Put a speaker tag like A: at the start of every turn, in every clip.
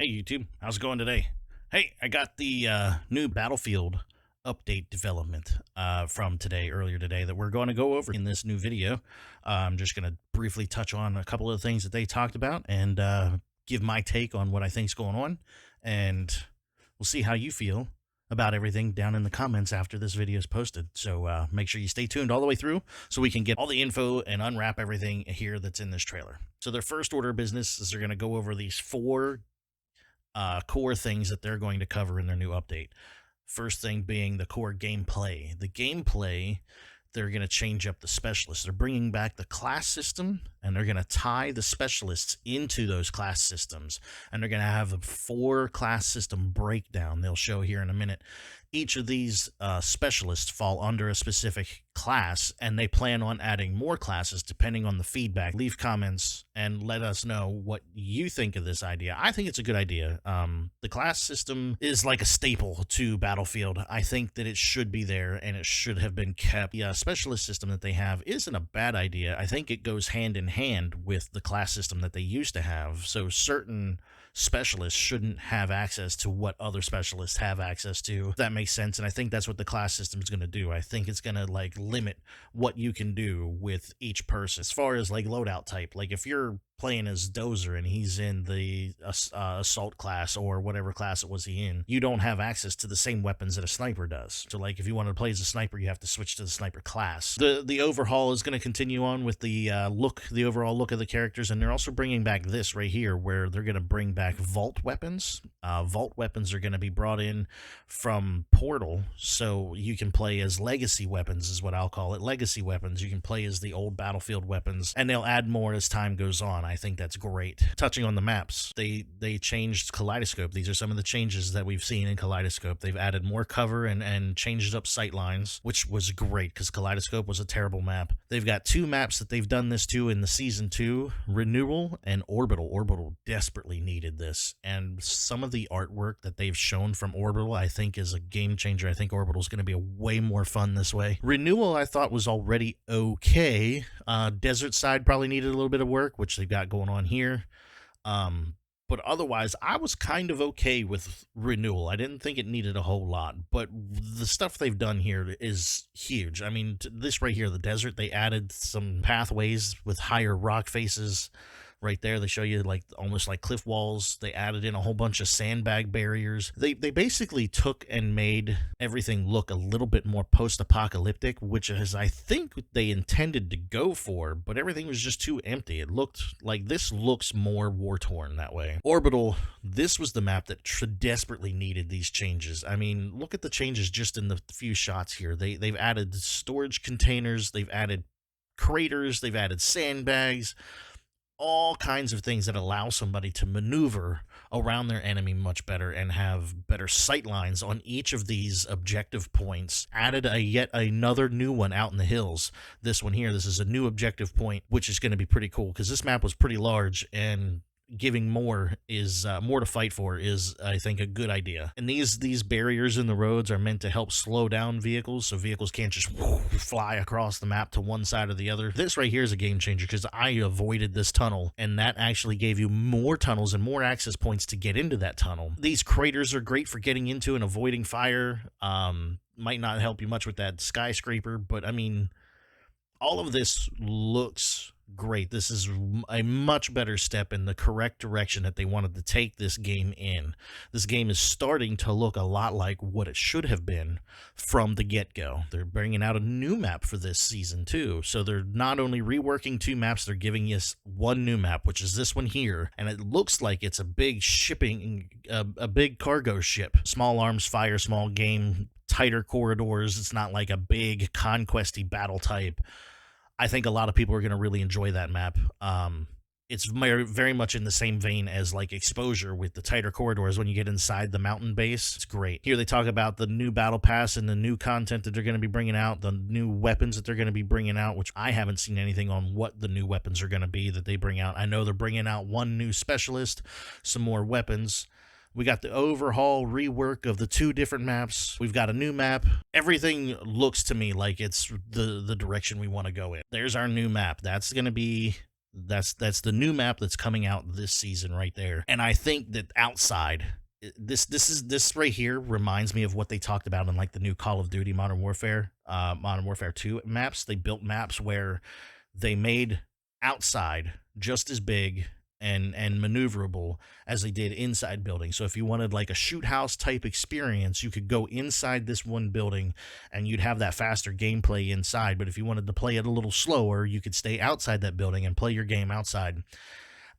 A: Hey YouTube, how's it going today? Hey, I got the new Battlefield update development from earlier today, that we're going to go over in this new video. I'm just going to briefly touch on a couple of the things that they talked about and give my take on what I think's going on, and we'll see how you feel about everything down in the comments after this video is posted. So make sure you stay tuned all the way through so we can get all the info and unwrap everything here that's in this trailer. So their first order of business is they're going to go over these four core things that they're going to cover in their new update. First thing being the core gameplay. The gameplay, they're going to change up the specialists. They're bringing back the class system, and they're going to tie the specialists into those class systems. And they're going to have a 4-class system breakdown they'll show here in a minute. Each of these specialists fall under a specific class, and they plan on adding more classes depending on the feedback. Leave comments and let us know what you think of this idea. I think it's a good idea. The class system is like a staple to Battlefield. I think that it should be there, and it should have been kept. The specialist system that they have isn't a bad idea. I think it goes hand in hand with the class system that they used to have. So certain specialists shouldn't have access to what other specialists have access to. If that makes sense. And I think that's what the class system is going to do. I think it's going to like limit what you can do with each person as far as like loadout type. Like if you're playing as Dozer and he's in the assault class or whatever class it was he in, you don't have access to the same weapons that a sniper does. So like if you want to play as a sniper, you have to switch to the sniper class. The overhaul is going to continue on with the overall look of the characters, and they're also bringing back this right here, where they're going to bring back vault weapons. Vault weapons are going to be brought in from Portal, so you can play as legacy weapons, is what I'll call it. Legacy weapons. You can play as the old Battlefield weapons, and they'll add more as time goes on. I think that's great. Touching on the maps, they changed Kaleidoscope. These are some of the changes that we've seen in Kaleidoscope. They've added more cover and changed up sight lines, which was great because Kaleidoscope was a terrible map. They've got 2 maps that they've done this to in the Season 2, Renewal and Orbital. Orbital desperately needed this, and some of the artwork that they've shown from Orbital I think is a game changer. I think Orbital is going to be way more fun this way. Renewal I thought was already okay. Desert Side probably needed a little bit of work, which they've got going on here. But otherwise, I was kind of okay with Renewal. I didn't think it needed a whole lot, but the stuff they've done here is huge. I mean, this right here, the desert, they added some pathways with higher rock faces. Right there, they show you like almost like cliff walls. They added in a whole bunch of sandbag barriers. They basically took and made everything look a little bit more post-apocalyptic, which is I think they intended to go for, but everything was just too empty. It looked like this looks more war-torn that way. Orbital, this was the map that desperately needed these changes. I mean, look at the changes just in the few shots here. They've added storage containers, they've added craters, they've added sandbags, all kinds of things that allow somebody to maneuver around their enemy much better and have better sight lines on each of these objective points. Added yet another new one out in the hills. This one here, this is a new objective point, which is going to be pretty cool because this map was pretty large, and giving more is more to fight for is, I think, a good idea. And these barriers in the roads are meant to help slow down vehicles, so vehicles can't just fly across the map to one side or the other. This right here is a game changer because I avoided this tunnel, and that actually gave you more tunnels and more access points to get into that tunnel. These craters are great for getting into and avoiding fire. Might not help you much with that skyscraper, but I mean, all of this looks great. This is a much better step in the correct direction that they wanted to take this game in. This game is starting to look a lot like what it should have been from the get-go. They're bringing out a new map for this season too, so they're not only reworking 2 maps, they're giving us 1 new map, which is this one here, and it looks like it's a big a big cargo ship. Small arms fire, small game, tighter corridors. It's not like a big conquesty battle type. I think a lot of people are going to really enjoy that map. It's very much in the same vein as like Exposure with the tighter corridors when you get inside the mountain base. It's great. Here they talk about the new Battle Pass and the new content that they're going to be bringing out, the new weapons that they're going to be bringing out, which I haven't seen anything on what the new weapons are going to be that they bring out. I know they're bringing out 1 new specialist, some more weapons. We got the overhaul rework of the 2 different maps. We've got a new map. Everything looks to me like it's the direction we want to go in. There's our new map. That's going to be That's the new map that's coming out this season right there. And I think that outside, this right here reminds me of what they talked about in like the new Call of Duty Modern Warfare 2 maps. They built maps where they made outside just as big and maneuverable as they did inside buildings. So if you wanted like a shoot house type experience, you could go inside this one building and you'd have that faster gameplay inside. But if you wanted to play it a little slower, you could stay outside that building and play your game outside.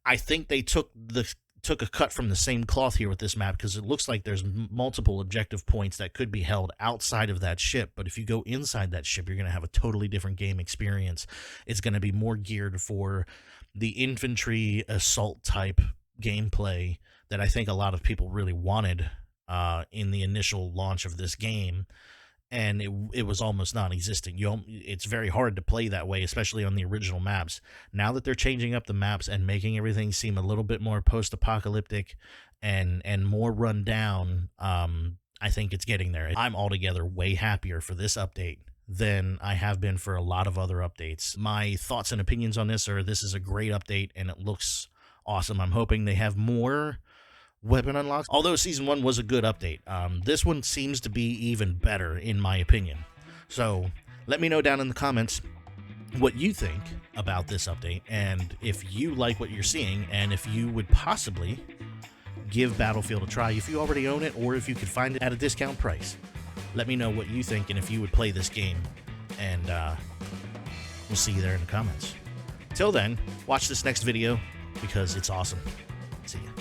A: I think they took a cut from the same cloth here with this map, because it looks like there's multiple objective points that could be held outside of that ship. But if you go inside that ship, you're going to have a totally different game experience. It's going to be more geared for the infantry assault type gameplay that I think a lot of people really wanted in the initial launch of this game. And it was almost non-existent. It's very hard to play that way, especially on the original maps. Now that they're changing up the maps and making everything seem a little bit more post-apocalyptic and more run down, I think it's getting there. I'm altogether way happier for this update than I have been for a lot of other updates. My thoughts and opinions on this are, this is a great update and it looks awesome. I'm hoping they have more weapon unlocks. Although Season 1 was a good update, this one seems to be even better, in my opinion. So let me know down in the comments what you think about this update, and if you like what you're seeing, and if you would possibly give Battlefield a try, if you already own it, or if you could find it at a discount price. Let me know what you think and if you would play this game, and we'll see you there in the comments. Till then, watch this next video because it's awesome. See ya.